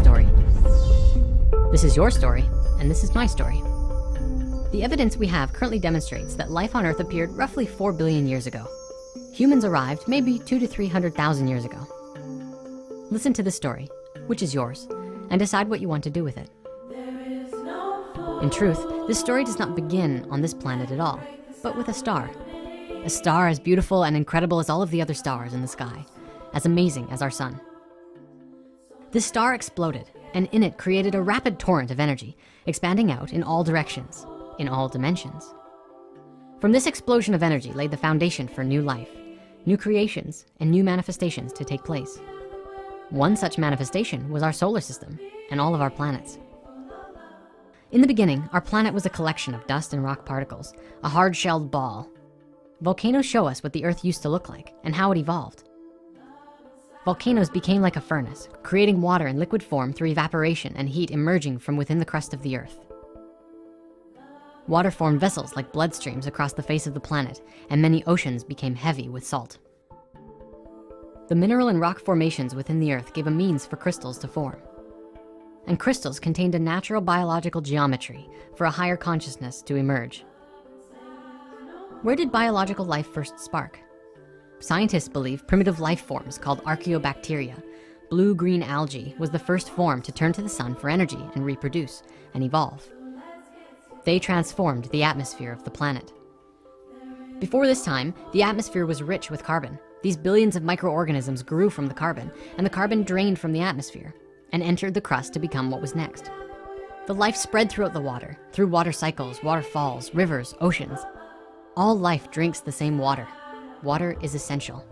story. This is your story, and this is my story. The evidence we have currently demonstrates that life on Earth appeared roughly 4 billion years ago. Humans arrived maybe 200 to 300,000 years ago. Listen to this story, which is yours, and decide what you want to do with it. In truth, this story does not begin on this planet at all, but with a star. A star as beautiful and incredible as all of the other stars in the sky, as amazing as our sun. This star exploded, and in it created a rapid torrent of energy, expanding out in all directions, in all dimensions. From this explosion of energy laid the foundation for new life, new creations, and new manifestations to take place. One such manifestation was our solar system and all of our planets. In the beginning, our planet was a collection of dust and rock particles, a hard-shelled ball. Volcanoes show us what the Earth used to look like and how it evolved. Volcanoes became like a furnace, creating water in liquid form through evaporation and heat emerging from within the crust of the Earth. Water formed vessels like bloodstreams across the face of the planet, and many oceans became heavy with salt. The mineral and rock formations within the Earth gave a means for crystals to form. And crystals contained a natural biological geometry for a higher consciousness to emerge. Where did biological life first spark? Scientists believe primitive life forms called archaeobacteria, blue-green algae, was the first form to turn to the sun for energy and reproduce and evolve. They transformed the atmosphere of the planet. Before this time, the atmosphere was rich with carbon. These billions of microorganisms grew from the carbon, and the carbon drained from the atmosphere and entered the crust to become what was next. The life spread throughout the water, through water cycles, waterfalls, rivers, oceans. All life drinks the same water. Water is essential.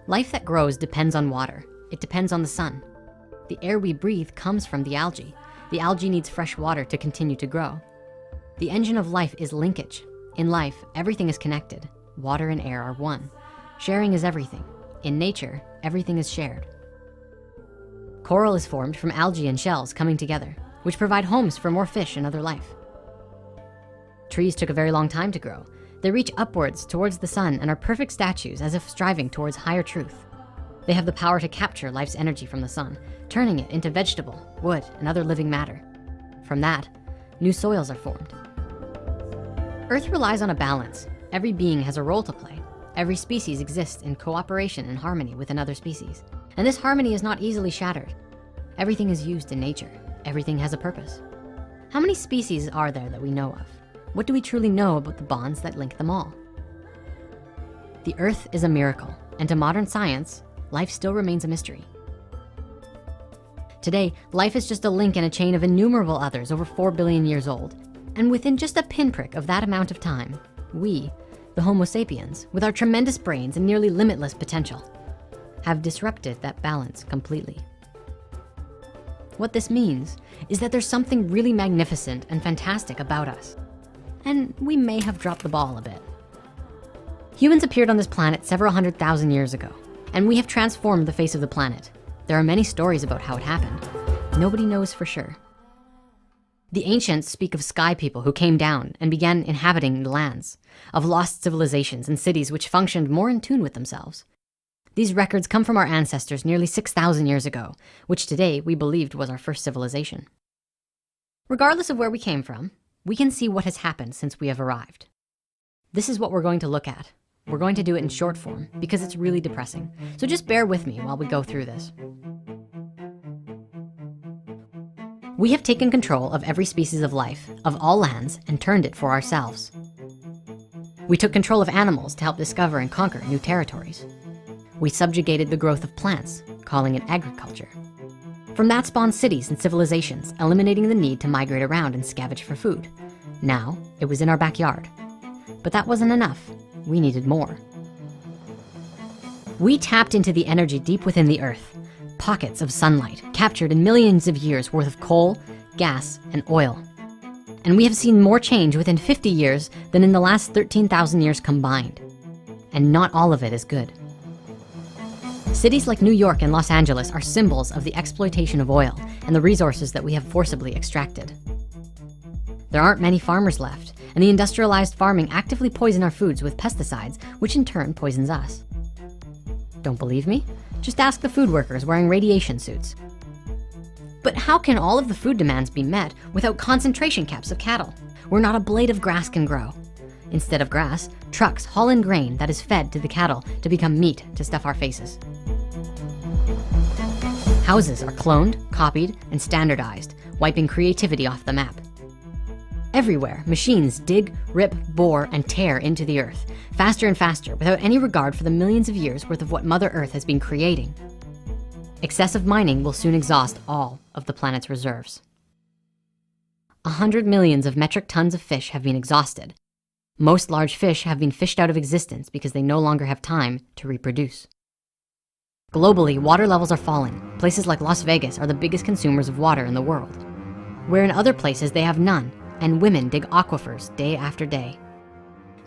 Life that grows depends on water. It depends on the sun. The air we breathe comes from the algae. The algae needs fresh water to continue to grow. The engine of life is linkage. In life, everything is connected. Water and air are one. Sharing is everything. In nature, everything is shared. Coral is formed from algae and shells coming together, which provide homes for more fish and other life. Trees took a very long time to grow. They reach upwards towards the sun and are perfect statues, as if striving towards higher truth. They have the power to capture life's energy from the sun, turning it into vegetable, wood, and other living matter. From that, new soils are formed. Earth relies on a balance. Every being has a role to play. Every species exists in cooperation and harmony with another species. And this harmony is not easily shattered. Everything is used in nature. Everything has a purpose. How many species are there that we know of? What do we truly know about the bonds that link them all? The Earth is a miracle, and to modern science, life still remains a mystery. Today, life is just a link in a chain of innumerable others over 4 billion years old. And within just a pinprick of that amount of time, we, the Homo sapiens, with our tremendous brains and nearly limitless potential, have disrupted that balance completely. What this means is that there's something really magnificent and fantastic about us. And we may have dropped the ball a bit. Humans appeared on this planet several 100,000 years ago, and we have transformed the face of the planet. There are many stories about how it happened. Nobody knows for sure. The ancients speak of sky people who came down and began inhabiting the lands, of lost civilizations and cities which functioned more in tune with themselves. These records come from our ancestors nearly 6,000 years ago, which today we believed was our first civilization. Regardless of where we came from, we can see what has happened since we have arrived. This is what we're going to look at. We're going to do it in short form because it's really depressing. So just bear with me while we go through this. We have taken control of every species of life, of all lands, and turned it for ourselves. We took control of animals to help discover and conquer new territories. We subjugated the growth of plants, calling it agriculture. From that spawned cities and civilizations, eliminating the need to migrate around and scavenge for food. Now, it was in our backyard. But that wasn't enough. We needed more. We tapped into the energy deep within the earth, pockets of sunlight captured in millions of years worth of coal, gas, and oil. And we have seen more change within 50 years than in the last 13,000 years combined. And not all of it is good. Cities like New York and Los Angeles are symbols of the exploitation of oil and the resources that we have forcibly extracted. There aren't many farmers left, and the industrialized farming actively poison our foods with pesticides, which in turn poisons us. Don't believe me? Just ask the food workers wearing radiation suits. But how can all of the food demands be met without concentration camps of cattle, where not a blade of grass can grow? Instead of grass, trucks haul in grain that is fed to the cattle to become meat to stuff our faces. Houses are cloned, copied, and standardized, wiping creativity off the map. Everywhere, machines dig, rip, bore, and tear into the earth, faster and faster, without any regard for the millions of years worth of what Mother Earth has been creating. Excessive mining will soon exhaust all of the planet's reserves. 100 millions of metric tons of fish have been exhausted. Most large fish have been fished out of existence because they no longer have time to reproduce. Globally, water levels are falling. Places like Las Vegas are the biggest consumers of water in the world, where in other places they have none, and women dig aquifers day after day.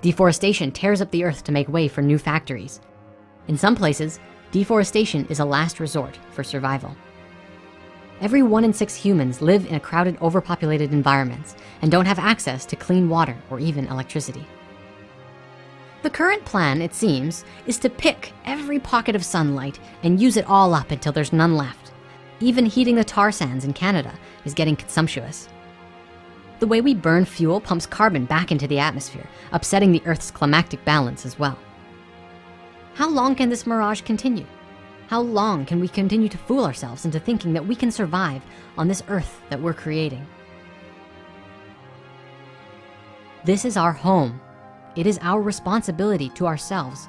Deforestation tears up the earth to make way for new factories. In some places, deforestation is a last resort for survival. Every 1 in 6 humans live in a crowded, overpopulated environments and don't have access to clean water or even electricity. The current plan, it seems, is to pick every pocket of sunlight and use it all up until there's none left. Even heating the tar sands in Canada is getting consumptuous. The way we burn fuel pumps carbon back into the atmosphere, upsetting the Earth's climactic balance as well. How long can this mirage continue? How long can we continue to fool ourselves into thinking that we can survive on this Earth that we're creating? This is our home. It is our responsibility to ourselves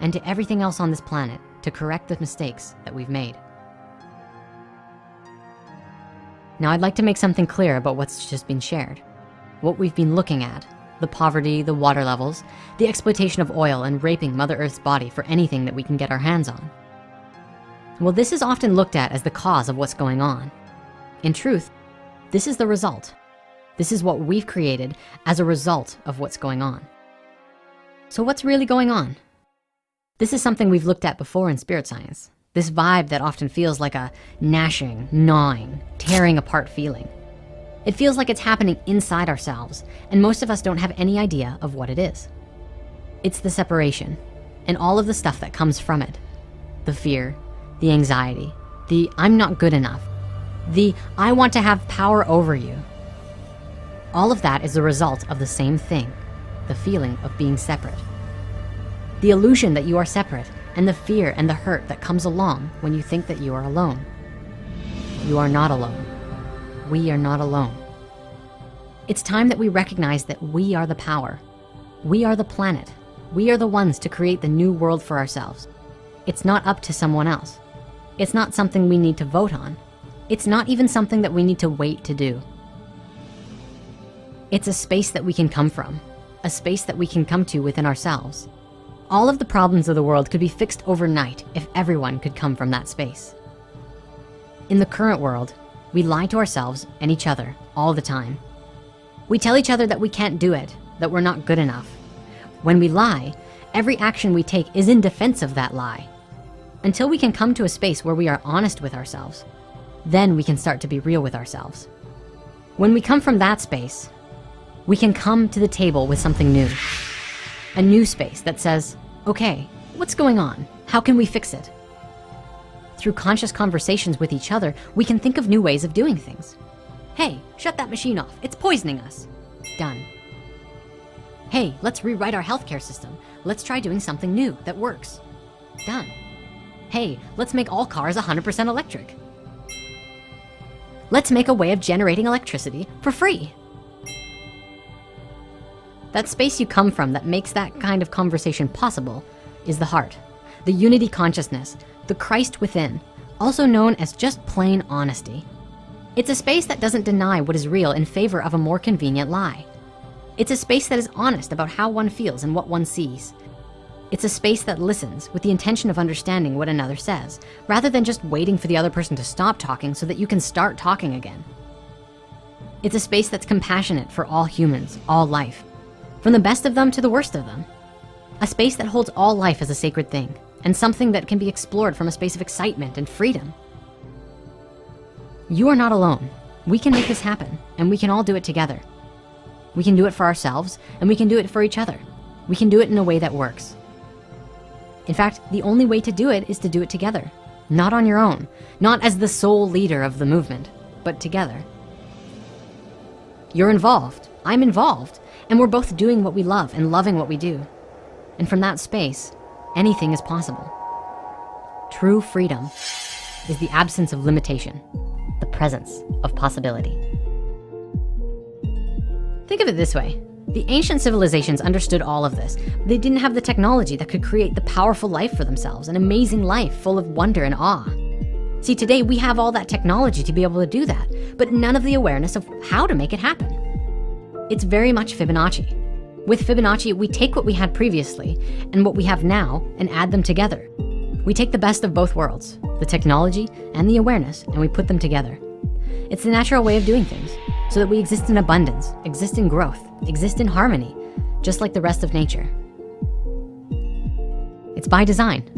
and to everything else on this planet to correct the mistakes that we've made. Now, I'd like to make something clear about what's just been shared. What we've been looking at, the poverty, the water levels, the exploitation of oil, and raping Mother Earth's body for anything that we can get our hands on. Well, this is often looked at as the cause of what's going on. In truth, this is the result. This is what we've created as a result of what's going on. So what's really going on? This is something we've looked at before in spirit science. This vibe that often feels like a gnashing, gnawing, tearing apart feeling. It feels like it's happening inside ourselves, and most of us don't have any idea of what it is. It's the separation and all of the stuff that comes from it. The fear, the anxiety, the I'm not good enough, the I want to have power over you. All of that is the result of the same thing, the feeling of being separate. The illusion that you are separate, and the fear and the hurt that comes along when you think that you are alone. You are not alone. We are not alone. It's time that we recognize that we are the power. We are the planet. We are the ones to create the new world for ourselves. It's not up to someone else. It's not something we need to vote on. It's not even something that we need to wait to do. It's a space that we can come from, a space that we can come to within ourselves. All of the problems of the world could be fixed overnight if everyone could come from that space. In the current world, we lie to ourselves and each other all the time. We tell each other that we can't do it, that we're not good enough. When we lie, every action we take is in defense of that lie. Until we can come to a space where we are honest with ourselves, then we can start to be real with ourselves. When we come from that space, we can come to the table with something new. A new space that says, okay, what's going on? How can we fix it? Through conscious conversations with each other, we can think of new ways of doing things. Hey, shut that machine off. It's poisoning us. Done. Hey, let's rewrite our healthcare system. Let's try doing something new that works. Done. Hey, let's make all cars 100% electric. Let's make a way of generating electricity for free. That space you come from that makes that kind of conversation possible is the heart, the unity consciousness, the Christ within, also known as just plain honesty. It's a space that doesn't deny what is real in favor of a more convenient lie. It's a space that is honest about how one feels and what one sees. It's a space that listens with the intention of understanding what another says, rather than just waiting for the other person to stop talking so that you can start talking again. It's a space that's compassionate for all humans, all life, from the best of them to the worst of them. A space that holds all life as a sacred thing and something that can be explored from a space of excitement and freedom. You are not alone. We can make this happen, and we can all do it together. We can do it for ourselves, and we can do it for each other. We can do it in a way that works. In fact, the only way to do it is to do it together, not on your own, not as the sole leader of the movement, but together. You're involved, I'm involved, and we're both doing what we love and loving what we do. And from that space, anything is possible. True freedom is the absence of limitation, the presence of possibility. Think of it this way. The ancient civilizations understood all of this. They didn't have the technology that could create the powerful life for themselves, an amazing life full of wonder and awe. See, today we have all that technology to be able to do that, but none of the awareness of how to make it happen. It's very much Fibonacci. With Fibonacci, we take what we had previously and what we have now and add them together. We take the best of both worlds, the technology and the awareness, and we put them together. It's the natural way of doing things, so that we exist in abundance, exist in growth, exist in harmony, just like the rest of nature. It's by design.